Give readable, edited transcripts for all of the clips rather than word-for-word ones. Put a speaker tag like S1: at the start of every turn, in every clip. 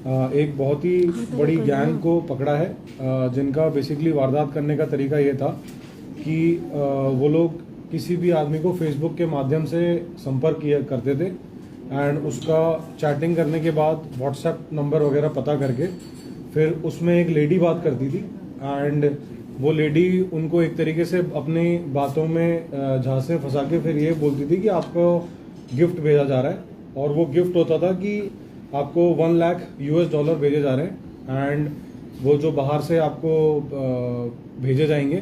S1: एक बहुत ही बड़ी गैंग को पकड़ा है, जिनका बेसिकली वारदात करने का तरीका ये था कि वो लोग किसी भी आदमी को फेसबुक के माध्यम से संपर्क किया करते थे एंड उसका चैटिंग करने के बाद व्हाट्सएप नंबर वगैरह पता करके फिर उसमें एक लेडी बात करती थी एंड वो लेडी उनको एक तरीके से अपनी बातों में झांसे फंसा के फिर ये बोलती थी कि आपको गिफ्ट भेजा जा रहा है और वो गिफ्ट होता था कि आपको $1 लाख US भेजे जा रहे हैं एंड वो जो बाहर से आपको भेजे जाएंगे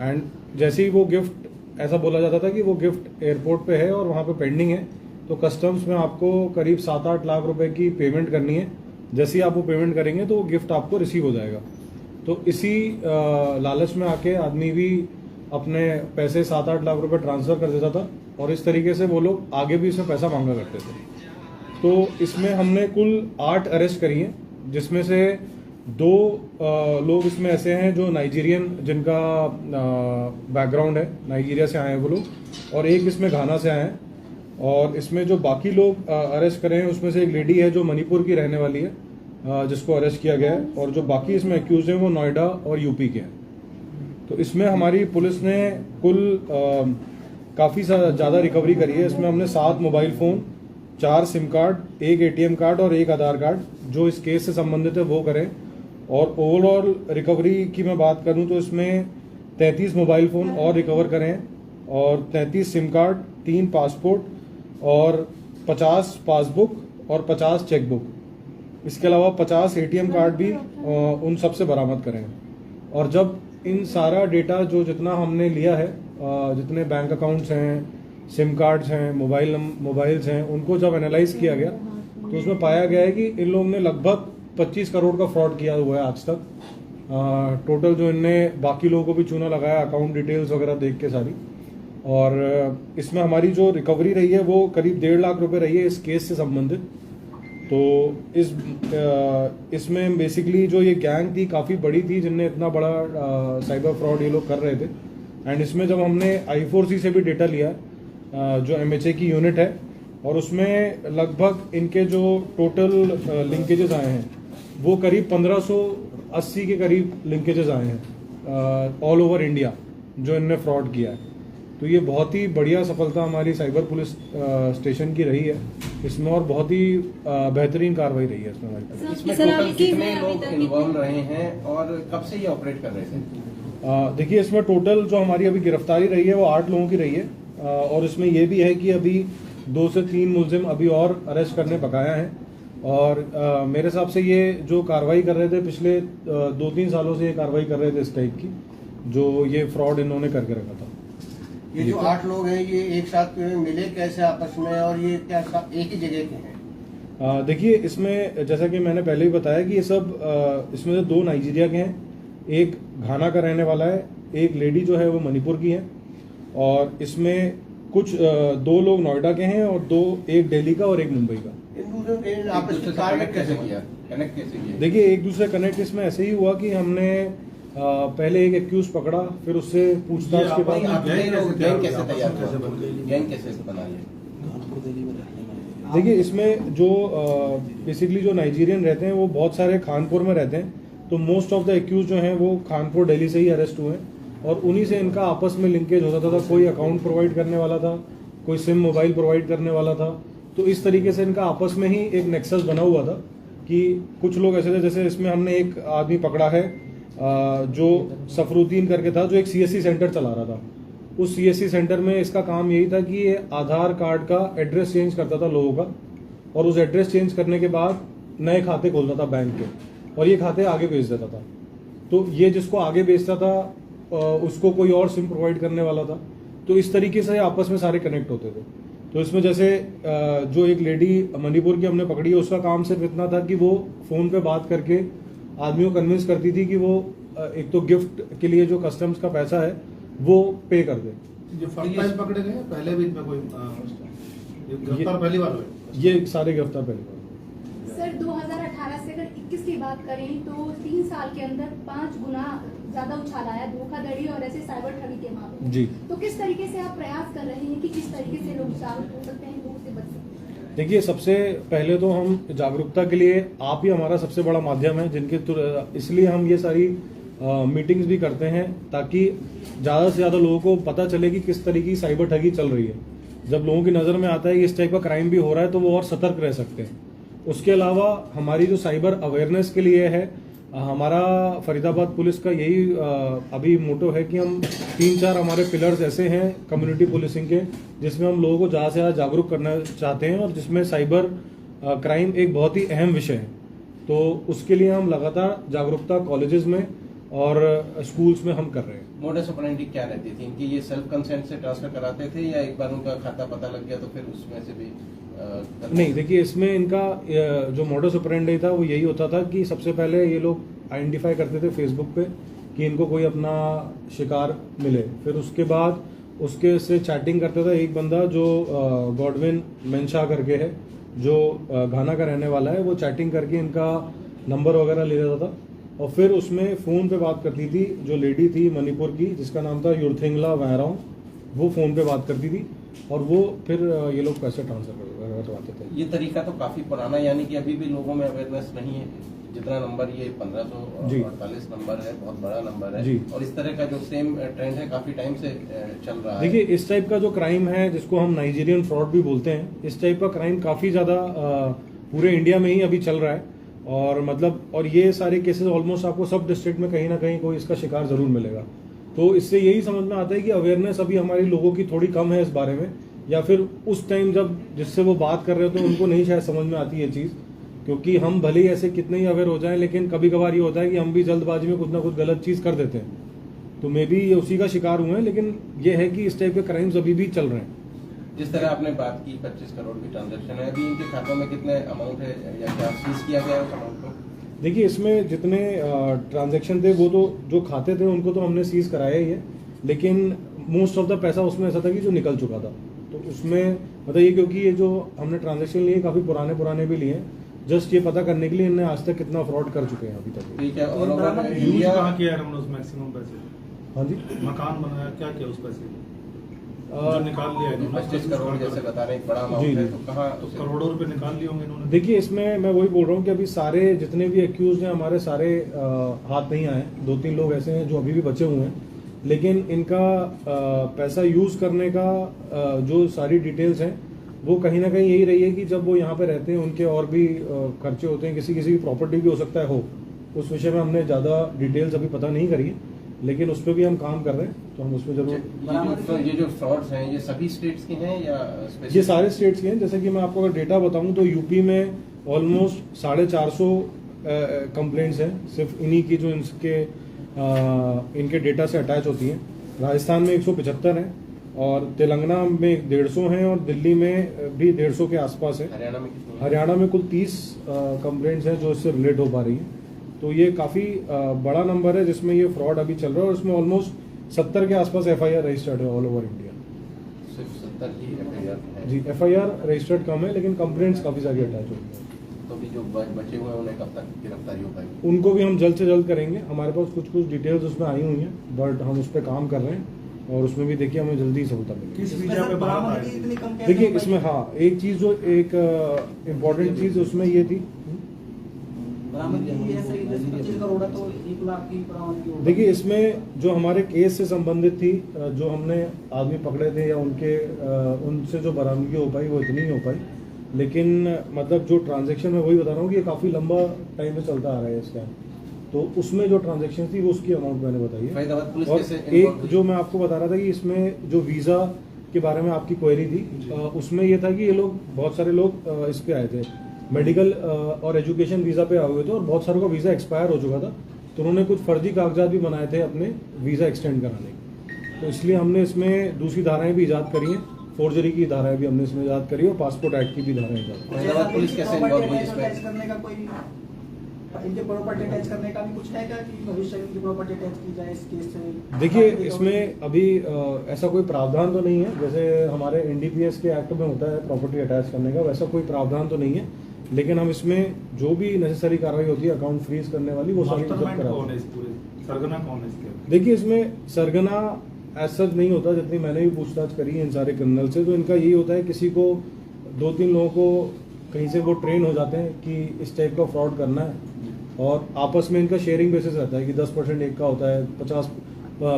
S1: एंड जैसे ही वो गिफ्ट ऐसा बोला जाता था कि वो गिफ्ट एयरपोर्ट पे है और वहाँ पे पेंडिंग है तो कस्टम्स में आपको करीब 7-8 लाख रुपए की पेमेंट करनी है। जैसे ही आप वो पेमेंट करेंगे तो वो गिफ्ट आपको रिसीव हो जाएगा। तो इसी लालच में आके आदमी भी अपने पैसे 7-8 लाख रुपए ट्रांसफर कर देता था और इस तरीके से वो लोग आगे भी इसमें पैसा मांगा करते थे। तो इसमें हमने कुल 8 अरेस्ट करी हैं, जिसमें से 2 लोग इसमें ऐसे हैं जो नाइजीरियन जिनका बैकग्राउंड है, नाइजीरिया से आए हैं वो लोग, और एक इसमें घाना से आए हैं। और इसमें जो बाकी लोग अरेस्ट करे हैं उसमें से एक लेडी है जो मणिपुर की रहने वाली है, जिसको अरेस्ट किया गया है, और जो बाकी इसमें एक्यूज हैं वो नोएडा और यूपी के हैं। तो इसमें हमारी पुलिस ने कुल काफ़ी ज़्यादा रिकवरी करी है। इसमें हमने 7 mobile phone, 4 SIM card, 1 ATM card और 1 आधार कार्ड जो इस केस से संबंधित है वो करें। और ओवरऑल रिकवरी की मैं बात करूं तो इसमें 33 मोबाइल फ़ोन और रिकवर करें और 33 सिम कार्ड, 3 पासपोर्ट और 50 पासबुक और 50 चेकबुक, इसके अलावा 50 ATM कार्ड भी उन सब से बरामद करें। और जब इन सारा डेटा जो जितना हमने लिया है, जितने बैंक अकाउंट्स हैं, सिम कार्ड्स हैं, मोबाइल्स हैं, उनको जब एनालाइज किया गया तो उसमें पाया गया है कि इन लोगों ने लगभग 25 करोड़ का फ्रॉड किया हुआ है आज तक। टोटल जो इनने बाकी लोगों को भी चूना लगाया, अकाउंट डिटेल्स वगैरह देख के सारी। और इसमें हमारी जो रिकवरी रही है वो करीब 1.5 लाख रुपए रही है इस केस से संबंधित। तो इसमें बेसिकली जो ये गैंग थी काफ़ी बड़ी थी, जिनने इतना बड़ा साइबर फ्रॉड ये लोग कर रहे थे। एंड इसमें जब हमने I4C से भी डेटा लिया, जो MHA की यूनिट है, और उसमें लगभग इनके जो टोटल लिंकेजेस आए हैं वो करीब 1580 के करीब लिंकेजेस आए हैं ऑल ओवर इंडिया जो इनने फ्रॉड किया है। तो ये बहुत ही बढ़िया सफलता हमारी साइबर पुलिस स्टेशन की रही है इसमें, और बहुत ही बेहतरीन कार्रवाई रही है इसमें हमारी।
S2: इसमें टोटल कितने लोग इन्वॉल्व रहे हैं और कब से ये ऑपरेट कर रहे थे?
S1: देखिए, इसमें टोटल जो हमारी अभी गिरफ्तारी रही है वो 8 लोगों की रही है, और इसमें यह भी है कि अभी 2 से 3 मुलजिम अभी और अरेस्ट करने बकाया हैं। और मेरे हिसाब से ये जो कार्रवाई कर रहे थे पिछले 2-3 सालों से ये कार्रवाई कर रहे थे इस टाइप की, जो ये फ्रॉड इन्होंने करके रखा था।
S3: ये जो 8 लोग हैं ये एक साथ मिले कैसे आपस में, और ये क्या एक ही जगह के हैं?
S1: देखिए, इसमें जैसा कि मैंने पहले ही बताया कि ये सब इसमें से 2 नाइजीरिया के हैं, एक घाना का रहने वाला है, एक लेडी जो है वो मणिपुर की है, और इसमें कुछ 2 लोग नोएडा के हैं और 1 दिल्ली का और 1 मुंबई का।
S3: आपस में कनेक्ट कैसे किया?
S1: देखिए, एक दूसरे कनेक्ट इसमें ऐसे ही हुआ कि हमने पहले एक एक्यूज पकड़ा, फिर उससे पूछताछ के बाद
S3: गैंग कैसे तैयार हुआ? गैंग कैसे बना लिया?
S1: देखिए, इसमें जो बेसिकली जो नाइजीरियन रहते हैं वो बहुत सारे कानपुर में रहते हैं, तो मोस्ट ऑफ द एक्यूज जो हैं वो कानपुर दिल्ली से ही अरेस्ट हुए हैं, और उन्हीं से इनका आपस में लिंकेज होता था। कोई अकाउंट प्रोवाइड करने वाला था, कोई सिम मोबाइल प्रोवाइड करने वाला था। तो इस तरीके से इनका आपस में ही एक नेक्सस बना हुआ था कि कुछ लोग ऐसे थे, जैसे इसमें हमने एक आदमी पकड़ा है जो सफरुद्दीन करके था, जो एक CSC सेंटर चला रहा था। उस CSC सेंटर में इसका काम यही था कि ये आधार कार्ड का एड्रेस चेंज करता था लोगों का, और उस एड्रेस चेंज करने के बाद नए खाते खोलता था बैंक के, और ये खाते आगे बेच देता था। तो ये जिसको आगे बेचता था उसको कोई और सिम प्रोवाइड करने वाला था। तो इस तरीके से आपस में सारे कनेक्ट होते थे। तो इसमें जैसे जो एक लेडी मणिपुर की हमने पकड़ी है, उसका काम सिर्फ इतना था कि वो फ़ोन पे बात करके आदमियों को कन्विंस करती थी कि वो एक तो गिफ्ट के लिए जो कस्टम्स का पैसा है वो पे कर दे।
S4: जो फर्स्ट टाइम पकड़े गए पहले भी इनमें कोई गिरफ्तार पहली बार हुए?
S1: ये सारे गिरफ्तार पहली बार।
S5: सर, 2018 से अगर 21 की बात करें तो 3 साल के अंदर 5 गुना ज्यादा उछाल आया धोखाधड़ी और ऐसे साइबर ठगी के मामले
S1: जी।
S5: तो किस तरीके से आप प्रयास कर रहे हैं कि किस तरीके से लोग जागरूक हो सकते हैं, लोगों से बच सकते हैं?
S1: देखिए, सबसे पहले तो हम जागरूकता के लिए आप ही हमारा सबसे बड़ा माध्यम है, इसलिए हम ये सारी मीटिंग्स भी करते हैं ताकि ज़्यादा से ज़्यादा लोगों को पता चले कि किस तरीके की साइबर ठगी चल रही है। जब लोगों की नज़र में आता है कि इस टाइप का क्राइम भी हो रहा है तो वो और सतर्क रह सकते हैं। उसके अलावा हमारी जो साइबर अवेयरनेस के लिए है, हमारा फरीदाबाद पुलिस का यही अभी मोटो है कि हम 3-4 हमारे पिलर्स ऐसे हैं कम्युनिटी पुलिसिंग के, जिसमें हम लोगों को ज़्यादा से ज़्यादा जागरूक करना चाहते हैं और जिसमें साइबर क्राइम एक बहुत ही अहम विषय है। तो उसके लिए हम लगातार जागरूकता कॉलेजेस में और स्कूल्स में हम कर रहे हैं।
S2: मोडस ऑपरेंडी क्या रहती थी इनकी? ये सेल्फ कंसेंट से ट्रांसफर कराते थे या एक बार उनका खाता पता लग गया तो फिर उसमें से भी
S1: नहीं, देखिए, इसमें इनका जो मोडस ऑपरेंडी था वो यही होता था कि सबसे पहले ये लोग आइडेंटिफाई करते थे फेसबुक पे कि इनको कोई अपना शिकार मिले, फिर उसके बाद उसके से चैटिंग करता था एक बंदा जो गॉडविन मेंशा करके है, जो घाना का रहने वाला है। वो चैटिंग करके इनका नंबर वगैरह ले लेता था और फिर उसमें फ़ोन पे बात करती थी जो लेडी थी मणिपुर की, जिसका नाम था युरथिंगला वैराओ। वो फ़ोन पे बात करती थी और वो फिर ये लोग पैसे ट्रांसफर करवाते थे।
S2: ये तरीका तो काफी पुराना, यानी कि अभी भी लोगों में अवेयरनेस नहीं है। जितना नंबर ये 1548 नंबर है, बहुत बड़ा नंबर है
S1: जी।
S2: और इस तरह का जो सेम ट्रेंड है काफी टाइम से चल रहा है।
S1: देखिए, इस टाइप का जो क्राइम है जिसको हम नाइजीरियन फ्रॉड भी बोलते हैं, इस टाइप का क्राइम काफ़ी ज़्यादा पूरे इंडिया में ही अभी चल रहा है और ये सारे केसेस ऑलमोस्ट आपको सब डिस्ट्रिक्ट में कहीं ना कहीं कोई इसका शिकार जरूर मिलेगा। तो इससे यही समझ में आता है कि अवेयरनेस अभी हमारी लोगों की थोड़ी कम है इस बारे में, या फिर उस टाइम जब जिससे वो बात कर रहे हो तो उनको नहीं शायद समझ में आती है चीज़, क्योंकि हम भले ही ऐसे कितने ही अवेयर हो जाएं लेकिन कभी कभार ये होता है कि हम भी जल्दबाजी में कुछ ना कुछ गलत चीज़ कर देते हैं। तो मे बी ये उसी का शिकार हुए हैं, लेकिन ये है कि इस टाइप के क्राइम्स अभी भी चल रहे हैं।
S2: जिस तरह आपने बात की 25 करोड़ की ट्रांजैक्शन है, अभी इनके खातों में कितने अमाउंट है या क्या सीज किया गया है उस अमाउंट को?
S1: देखिए, इसमें जितने ट्रांजैक्शन थे वो तो जो खाते थे उनको तो हमने सीज कराया ही है, लेकिन मोस्ट ऑफ द पैसा उसमें ऐसा था कि जो निकल चुका था। तो उसमें मतलब ये, क्योंकि ये जो हमने ट्रांजैक्शन लिए काफ़ी पुराने भी लिए हैं, जस्ट ये पता करने के लिए इन्हें आज तक कितना फ्रॉड कर चुके हैं अभी तक।
S2: ठीक है। और
S4: यूज
S2: इंडिया
S4: कहाँ किया है हमने उस मैक्सिमम पैसे?
S1: हाँ जी,
S4: मकान बनाया, क्या किया उस पैसे जो निकाल लिया इन्होंने?
S2: 25 करोड़ जैसे बता रहे हैं, एक बड़ा
S1: जी,
S2: अमाउंट है,
S1: जी।
S2: तो कहाँ
S4: तो करोड़ों रुपए निकाल लिए होंगे इन्होंने।
S1: देखिए, इसमें मैं वही बोल रहा हूँ कि अभी सारे जितने भी एक्यूज हैं हमारे सारे हाथ नहीं आए। 2-3 लोग ऐसे हैं जो अभी भी बचे हुए हैं, लेकिन इनका पैसा यूज करने का जो सारी डिटेल्स हैं वो कहीं ना कहीं यही रही है कि जब वो यहाँ पे रहते हैं उनके और भी खर्चे होते हैं, किसी की प्रॉपर्टी भी हो सकता है हो। उस विषय में हमने ज़्यादा डिटेल्स अभी पता नहीं करी है, लेकिन उस पर भी हम काम कर रहे हैं, तो हम उसमें जरूर।
S2: ये जो फ्रॉड्स हैं ये सभी स्टेट्स के हैं या specific?
S1: ये सारे स्टेट्स के हैं। जैसे कि मैं आपको अगर डेटा बताऊं तो यूपी में ऑलमोस्ट 450 कंप्लेंट्स हैं सिर्फ इन्हीं की, जो इनके डेटा से अटैच होती हैं। राजस्थान में 175 हैं और तेलंगाना में 150 हैं और दिल्ली में भी 150 के आसपास है।
S2: हरियाणा में कितनी?
S1: हरियाणा में कुल 30 कंप्लेंट्स हैं जो इससे रिलेट हो पा रही हैं। तो ये काफ़ी बड़ा नंबर है जिसमें ये फ्रॉड अभी चल रहा है और इसमें ऑलमोस्ट 70 के आसपास FIR रजिस्टर्ड है ऑल ओवर इंडिया।
S2: सिर्फ 70 ही FIR है?
S1: जी, FIR रजिस्टर्ड कम है लेकिन कंप्लेंट्स काफ़ी सारी अटैच होती हैं।
S2: तो भी जो बचे हुए हैं उन्हें कब तक गिरफ्तारी हो पाएगी?
S1: उनको भी हम जल्द से जल्द करेंगे। हमारे पास कुछ डिटेल्स उसमें आई हुई हैं, बट हम उस पर काम कर रहे हैं और उसमें भी देखिए हमें जल्दी सफलता मिलेगी।
S4: किस वीजा पे बाहर आए?
S1: देखिए, इसमें हाँ एक चीज़ जो एक इम्पोर्टेंट चीज़ उसमें ये थी। देखिए, इसमें जो हमारे केस से संबंधित थी, जो हमने आदमी पकड़े थे या उनसे जो बरामदगी हो पाई वो इतनी ही हो पाई, लेकिन मतलब जो ट्रांजैक्शन मैं वही बता रहा हूँ कि ये काफ़ी लंबा टाइम से चलता आ रहा है इसका। तो उसमें जो ट्रांजैक्शन थी वो उसकी अमाउंट मैंने बताई है।
S2: फरीदाबाद पुलिस
S1: और
S2: कैसे
S1: एक
S2: involved हुई?
S1: जो मैं आपको बता रहा था कि इसमें जो वीज़ा के बारे में आपकी क्वेरी थी, उसमें ये था कि ये लोग बहुत सारे लोग इस पे आए थे, मेडिकल और एजुकेशन वीज़ा पे आए हुए थे और बहुत सारों का वीज़ा एक्सपायर हो चुका था। तो उन्होंने कुछ फर्जी कागजात भी बनाए थे अपने वीज़ा एक्सटेंड कराने के। तो इसलिए हमने इसमें दूसरी धाराएं भी ईजाद करी हैं, फोर्जरी की धाराएं भी हमने इसमें ईजाद करी और पासपोर्ट एक्ट की भी धाराएं ईजाद करी।
S2: फरीदाबाद पुलिस कैसे इन्वॉल्व हुई इसमें?
S6: करने का कोई इनके प्रॉपर्टी अटैच करने का भी कुछ है क्या कि भविष्य में इनकी प्रॉपर्टी अटैच की जाए इस केस से?
S1: देखिए, इसमें अभी ऐसा कोई प्रावधान तो नहीं है, जैसे हमारे NDPS के एक्ट में होता है प्रॉपर्टी अटैच करने का, वैसा कोई प्रावधान तो नहीं है। लेकिन हम इसमें जो भी नेसेसरी कार्रवाई होती है अकाउंट फ्रीज करने वाली, वो सारी
S4: मास्टरमाइंड
S1: कराते
S4: कौन है
S1: हैं।
S4: इस पूरे? सरगना कौन है इसके?
S1: देखिए, इसमें सरगना एज सच नहीं होता, जितनी मैंने भी पूछताछ करी है इन सारे क्रिमिनल से, तो इनका यही होता है किसी को 2-3 लोगों को कहीं से वो ट्रेन हो जाते हैं कि इस टाइप का फ्रॉड करना है, और आपस में इनका शेयरिंग बेसिस रहता है कि 10% एक का होता है,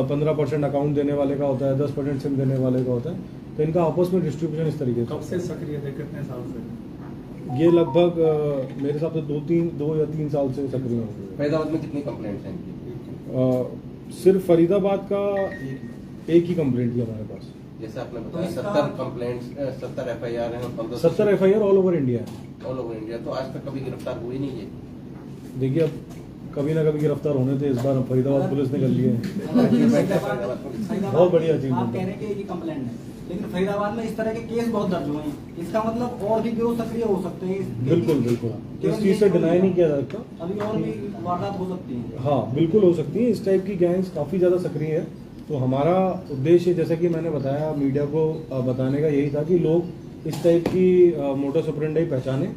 S1: 15% अकाउंट देने वाले का होता है, 10% सिम देने वाले का होता है, तो इनका आपस में डिस्ट्रीब्यूशन इस तरीके
S4: कब
S1: से
S4: से सक्रिय थे, कितने साल से?
S1: ये लगभग मेरे हिसाब से 2 या 3 साल से सक्रिय हो गए।
S2: फरीदाबाद में कितनी कंप्लेंट्स हैं इनकी?
S1: सिर्फ फरीदाबाद का एक ही कंप्लेंट थी हमारे पास।
S2: जैसे आपने बताया
S6: तो इसका-
S2: 70 कंप्लेंट्स, 70 FIR हैं और 1500
S1: 70 FIR ऑल ओवर इंडिया है।
S2: All over India. तो आज तक कभी गिरफ्तार हुई नहीं है।
S1: देखिए अब कभी ना कभी गिरफ्तार होने थे, इस बार फरीदाबाद पुलिस ने कर लिए हैं। बहुत बढ़िया चीज़
S6: आप
S1: है।
S6: कह रहे हैं कि ये कंप्लेंट है, लेकिन फरीदाबाद में इस तरह के केस बहुत दर्ज हुए हैं, इसका मतलब और भी गिरोह सक्रिय हो सकते हैं।
S1: बिल्कुल बिल्कुल, इस चीज़ से डिनाई नहीं किया जा सकता।
S6: अभी और भी वारदात हो सकती है।
S1: हाँ बिल्कुल हो सकती है, इस टाइप की गैंग्स काफ़ी ज़्यादा सक्रिय है। तो हमारा उद्देश्य, जैसा कि मैंने बताया, मीडिया को बताने का यही था कि लोग इस टाइप की मोटस ऑपरेंडी पहचाने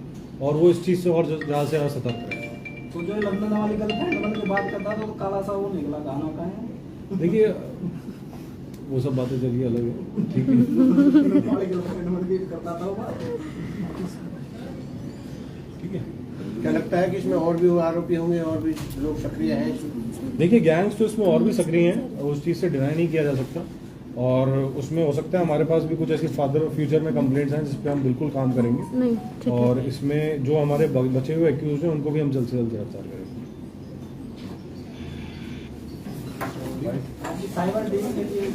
S1: और वो इस चीज़ से और ज़्यादा से ज़्यादा सतर्क रहे।
S6: तो जो लंदन वाली गर्लफ्रेंड की बात करता था तो काला सा वो निकला, गाना का है।
S1: देखिए वो सब बातें चलिए अलग है, ठीक है।
S6: वाली गर्लफ्रेंड बन के करता था वो बात।
S1: ठीक है,
S3: क्या लगता है कि इसमें और भी आरोपी होंगे और भी लोग सक्रिय हैं?
S1: देखिए गैंग्स तो इसमें और भी सक्रिय हैं, उस चीज़ से डिनाई नहीं किया जा सकता, और उसमें हो सकता है हमारे पास भी कुछ ऐसी फ्यूचर में कंप्लेंट्स हैं जिस पे हम बिल्कुल काम करेंगे।
S7: नहीं, ठीक है।
S1: और इसमें जो हमारे बचे हुए एक्यूज हैं उनको भी हम जल्द से जल्द गिरफ्तार करेंगे।
S6: आपकी साइबर डील के लिए